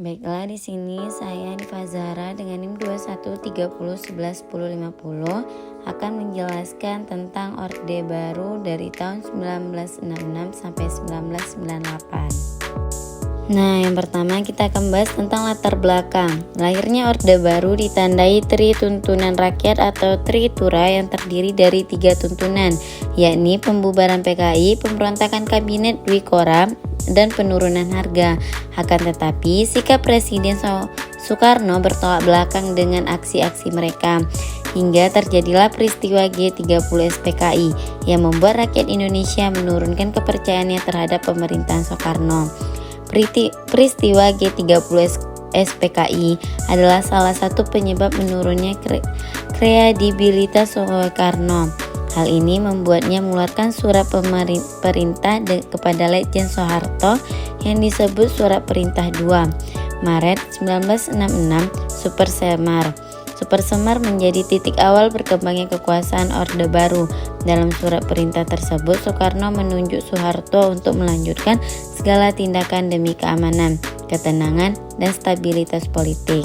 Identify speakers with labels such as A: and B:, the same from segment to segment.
A: Baiklah, di sini saya Nifa Zahra dengan NIM 2130111050 akan menjelaskan tentang Orde Baru dari tahun 1966 sampai 1998. Nah, yang pertama kita akan bahas tentang latar belakang. Lahirnya Orde Baru ditandai Tri Tuntunan Rakyat atau Tritura yang terdiri dari 3 tuntunan, yakni pembubaran PKI, pemberontakan Kabinet Dwi Kora, dan penurunan harga. Akan tetapi, sikap Presiden Soekarno bertolak belakang dengan aksi-aksi mereka, hingga terjadilah peristiwa G30 SPKI yang membuat rakyat Indonesia menurunkan kepercayaannya terhadap pemerintahan Soekarno. Peristiwa G30 SPKI adalah salah satu penyebab menurunnya kredibilitas Soekarno. Hal ini membuatnya mengeluarkan surat perintah kepada Letjen Soeharto yang disebut Surat Perintah 2 Maret 1966 Super Semar. Super Semar menjadi titik awal berkembangnya kekuasaan Orde Baru. Dalam surat perintah tersebut, Soekarno menunjuk Soeharto untuk melanjutkan segala tindakan demi keamanan, ketenangan, dan stabilitas politik.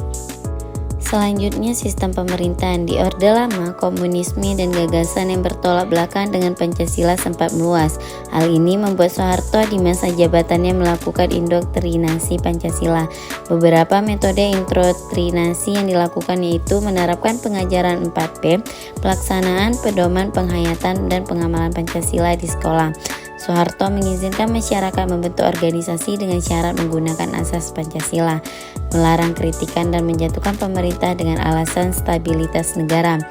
A: Selanjutnya, sistem pemerintahan. Di Orde Lama, komunisme dan gagasan yang bertolak belakang dengan Pancasila sempat meluas. Hal ini membuat Soeharto di masa jabatannya melakukan indoktrinasi Pancasila. Beberapa metode indoktrinasi yang dilakukan yaitu menerapkan pengajaran 4P, pelaksanaan, pedoman, penghayatan, dan pengamalan Pancasila di sekolah. Soeharto mengizinkan masyarakat membentuk organisasi dengan syarat menggunakan asas Pancasila, melarang kritikan dan menjatuhkan pemerintah dengan alasan stabilitas negara.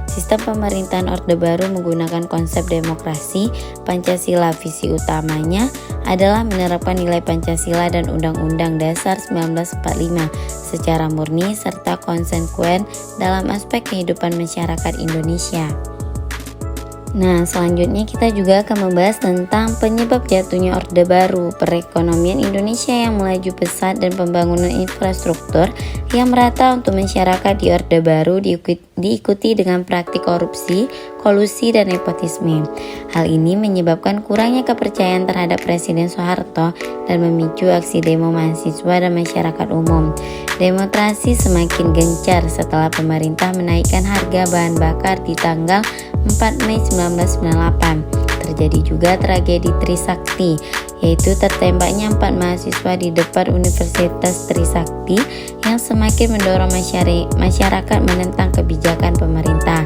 A: Sistem pemerintahan Orde Baru menggunakan konsep demokrasi Pancasila. Visi utamanya adalah menerapkan nilai Pancasila dan Undang-Undang Dasar 1945 secara murni serta konsekuen dalam aspek kehidupan masyarakat Indonesia. Nah, selanjutnya kita juga akan membahas tentang penyebab jatuhnya Orde Baru, perekonomian Indonesia yang melaju pesat dan pembangunan infrastruktur yang merata untuk masyarakat di Orde Baru diikuti dengan praktik korupsi, kolusi, dan nepotisme. Hal ini menyebabkan kurangnya kepercayaan terhadap Presiden Soeharto dan memicu aksi demo mahasiswa dan masyarakat umum. Demonstrasi semakin gencar setelah pemerintah menaikkan harga bahan bakar di tanggal 4 Mei 1998. Terjadi juga tragedi Trisakti, yaitu tertembaknya 4 mahasiswa di depan Universitas Trisakti yang semakin mendorong masyarakat menentang kebijakan pemerintah.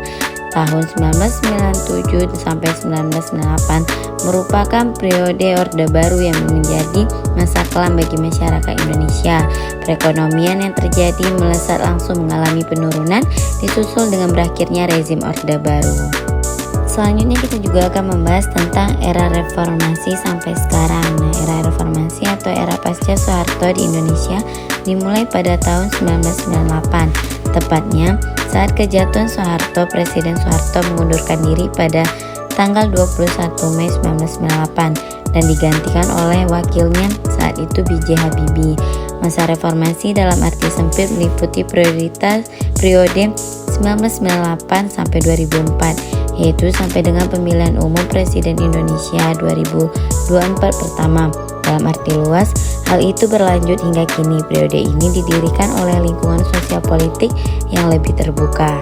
A: Tahun 1997 sampai 1998 merupakan periode Orde Baru yang menjadi masa kelam bagi masyarakat Indonesia. Perekonomian yang terjadi melesat langsung mengalami penurunan, disusul dengan berakhirnya rezim Orde Baru. Selanjutnya kita juga akan membahas tentang era reformasi sampai sekarang. Nah, era reformasi atau era pasca Soeharto di Indonesia dimulai pada tahun 1998. Tepatnya saat kejatuhan Soeharto, Presiden Soeharto mengundurkan diri pada tanggal 21 Mei 1998 dan digantikan oleh wakilnya saat itu B.J. Habibie. Masa reformasi dalam arti sempit meliputi periode 1998 sampai 2004, yaitu sampai dengan pemilihan umum Presiden Indonesia 2024 pertama. Dalam arti luas, hal itu berlanjut hingga kini. Periode ini didirikan oleh lingkungan sosial politik yang lebih terbuka.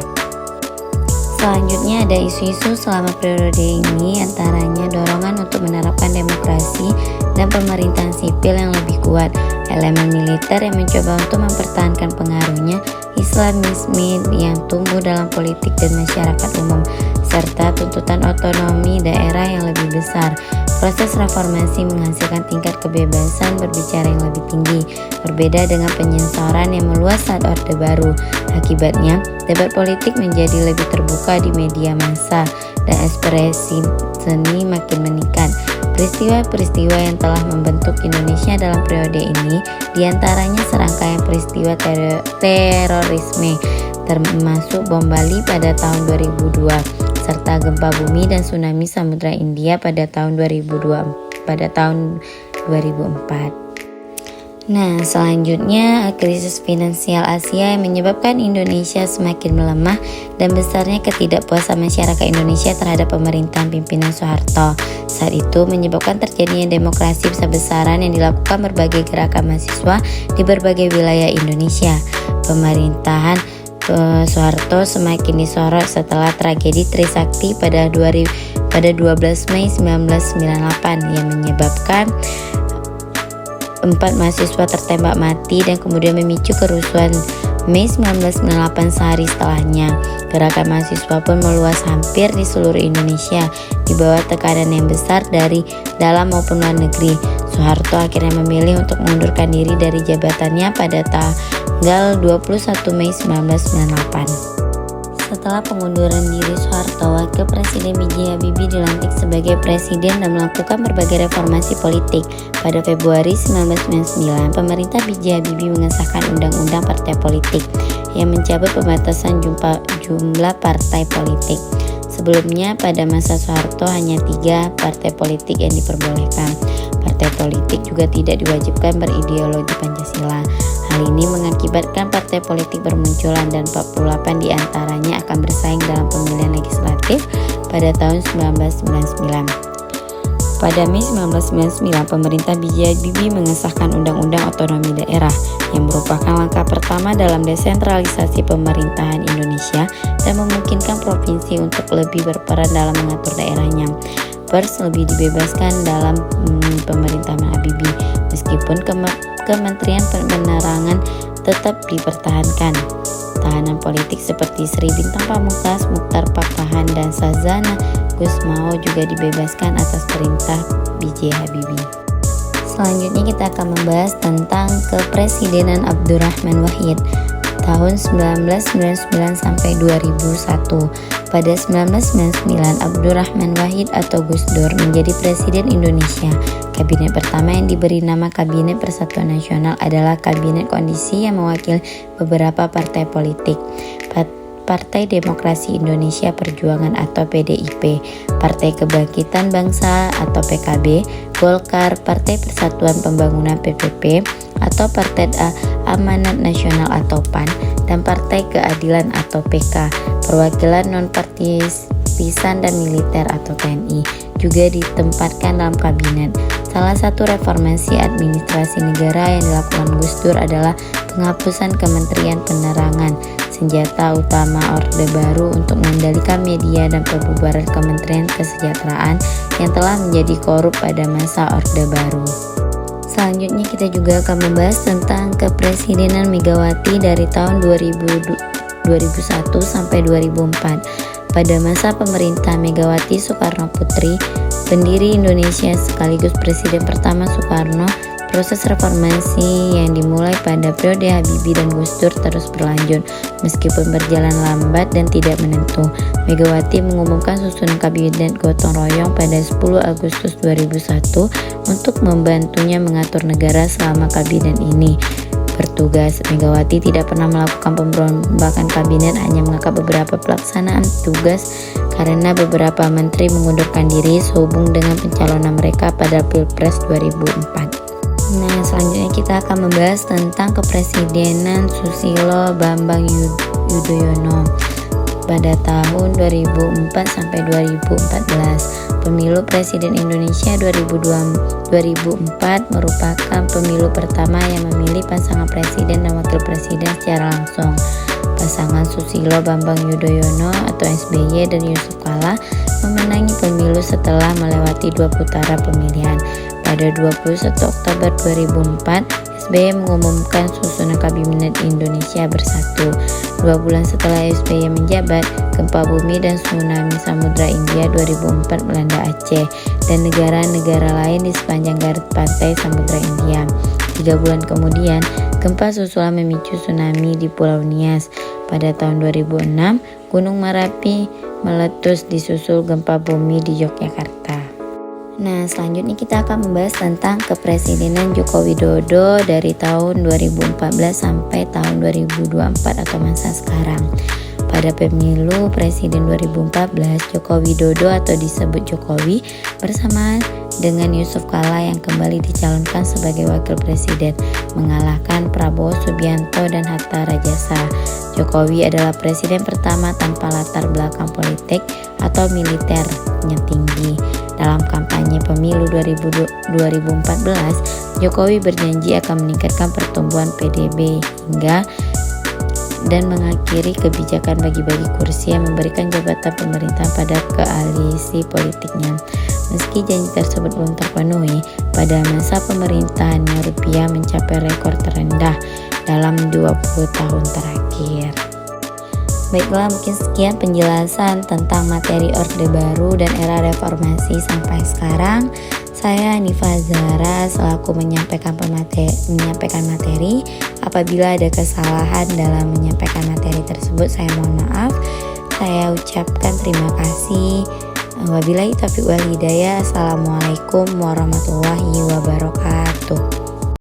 A: Selanjutnya ada isu-isu selama periode ini, antaranya dorongan untuk menerapkan demokrasi dan pemerintahan sipil yang lebih kuat, elemen militer yang mencoba untuk mempertahankan pengaruhnya, Islamisme yang tumbuh dalam politik dan masyarakat umum, serta tuntutan otonomi daerah yang lebih besar. Proses reformasi menghasilkan tingkat kebebasan berbicara yang lebih tinggi, berbeda dengan penyensoran yang meluas saat Orde Baru. Akibatnya, debat politik menjadi lebih terbuka di media massa dan ekspresi seni makin meningkat. Peristiwa-peristiwa yang telah membentuk Indonesia dalam periode ini diantaranya serangkaian peristiwa terorisme, termasuk bom Bali pada tahun 2002, serta gempa bumi dan tsunami Samudra India pada tahun 2004. Nah, selanjutnya krisis finansial Asia yang menyebabkan Indonesia semakin melemah dan besarnya ketidakpuasan masyarakat Indonesia terhadap pemerintahan pimpinan Soeharto. Saat itu menyebabkan terjadinya demokrasi besar-besaran yang dilakukan berbagai gerakan mahasiswa di berbagai wilayah Indonesia. Pemerintahan Soeharto semakin disorot setelah tragedi Trisakti pada 12 Mei 1998 yang menyebabkan 4 mahasiswa tertembak mati dan kemudian memicu kerusuhan Mei 1998 sehari setelahnya. Gerakan mahasiswa pun meluas hampir di seluruh Indonesia di bawah tekanan yang besar dari dalam maupun luar negeri. Soeharto akhirnya memilih untuk mengundurkan diri dari jabatannya pada tanggal 21 Mei 1998. Setelah pengunduran diri Soeharto, Wakil Presiden B.J. Habibie dilantik sebagai presiden dan melakukan berbagai reformasi politik. Pada Februari 1999, pemerintah B.J. Habibie mengesahkan Undang-Undang Partai Politik yang mencabut pembatasan jumlah partai politik. Sebelumnya, pada masa Soeharto hanya 3 partai politik yang diperbolehkan. Partai politik juga tidak diwajibkan berideologi Pancasila. Hal ini mengakibatkan partai politik bermunculan dan 48 diantaranya akan bersaing dalam pemilihan legislatif pada tahun 1999. Pada Mei 1999, pemerintah B.J. Habibie mengesahkan Undang-Undang Otonomi Daerah yang merupakan langkah pertama dalam desentralisasi pemerintahan Indonesia dan memungkinkan provinsi untuk lebih berperan dalam mengatur daerahnya. Pers lebih dibebaskan dalam pemerintahan Habibie, meskipun Kementerian Penerangan tetap dipertahankan. Tahanan politik seperti Sri Bintang Pamungkas, Muchtar Pakpahan, dan Sazana Gusmao juga dibebaskan atas perintah B.J. Habibie. Selanjutnya kita akan membahas tentang kepresidenan Abdurrahman Wahid tahun 1999 sampai 2001. Pada 1999, Abdurrahman Wahid atau Gus Dur menjadi Presiden Indonesia. Kabinet pertama yang diberi nama Kabinet Persatuan Nasional adalah Kabinet Kondisi yang mewakili beberapa partai politik. Partai Demokrasi Indonesia Perjuangan atau PDIP, Partai Kebangkitan Bangsa atau PKB, Golkar, Partai Persatuan Pembangunan PPP atau Partai Amanat Nasional atau PAN, dan Partai Keadilan atau PK, Perwakilan Non-Partisan dan Militer atau TNI juga ditempatkan dalam kabinet. Salah satu reformasi administrasi negara yang dilakukan Gus Dur adalah penghapusan Kementerian Penerangan, senjata utama Orde Baru untuk mengendalikan media, dan pembubaran Kementerian Kesejahteraan yang telah menjadi korup pada masa Orde Baru. Selanjutnya kita juga akan membahas tentang kepresidenan Megawati dari tahun 2001 sampai 2004. Pada masa pemerintahan Megawati Soekarno Putri, pendiri Indonesia sekaligus presiden pertama Soekarno, proses reformasi yang dimulai pada periode Habibie dan Gus Dur terus berlanjut. Meskipun berjalan lambat dan tidak menentu, Megawati mengumumkan susunan kabinet gotong royong pada 10 Agustus 2001 untuk membantunya mengatur negara selama kabinet ini bertugas. Megawati tidak pernah melakukan pemberombakan kabinet, hanya mengangkat beberapa pelaksanaan tugas karena beberapa menteri mengundurkan diri sehubung dengan pencalonan mereka pada Pilpres 2004. Nah, selanjutnya kita akan membahas tentang kepresidenan Susilo Bambang Yudhoyono pada tahun 2004 sampai 2014. Pemilu Presiden Indonesia 2004 merupakan pemilu pertama yang memilih pasangan presiden dan wakil presiden secara langsung. Pasangan Susilo Bambang Yudhoyono atau SBY dan Yusuf Kala memenangi pemilu setelah melewati 2 putaran pemilihan. Pada 21 Oktober 2004, SBY mengumumkan susunan Kabinet Indonesia Bersatu. 2 bulan setelah SBY menjabat, gempa bumi dan tsunami Samudra Hindia 2004 melanda Aceh dan negara-negara lain di sepanjang garis pantai Samudra Hindia. 3 bulan kemudian, gempa susulan memicu tsunami di Pulau Nias. Pada tahun 2006, Gunung Merapi meletus disusul gempa bumi di Yogyakarta. Nah, selanjutnya kita akan membahas tentang kepresidenan Joko Widodo dari tahun 2014 sampai tahun 2024 atau masa sekarang. Pada pemilu presiden 2014, Joko Widodo atau disebut Jokowi bersama dengan Yusuf Kala yang kembali dicalonkan sebagai wakil presiden, mengalahkan Prabowo Subianto dan Hatta Rajasa. Jokowi adalah presiden pertama tanpa latar belakang politik atau militernya tinggi. Dalam kampanye pemilu 2014, Jokowi berjanji akan meningkatkan pertumbuhan PDB hingga dan mengakhiri kebijakan bagi-bagi kursi yang memberikan jabatan pemerintah pada koalisi politiknya. Meski janji tersebut belum terpenuhi, pada masa pemerintahannya rupiah mencapai rekor terendah dalam 20 tahun terakhir. Baiklah, mungkin sekian penjelasan tentang materi Orde Baru dan era reformasi sampai sekarang. Saya Hanifa Zahra selaku menyampaikan materi. Apabila ada kesalahan dalam menyampaikan materi tersebut, saya mohon maaf. Saya ucapkan terima kasih. Wabillahi taufiq wal hidayah. Assalamualaikum warahmatullahi wabarakatuh.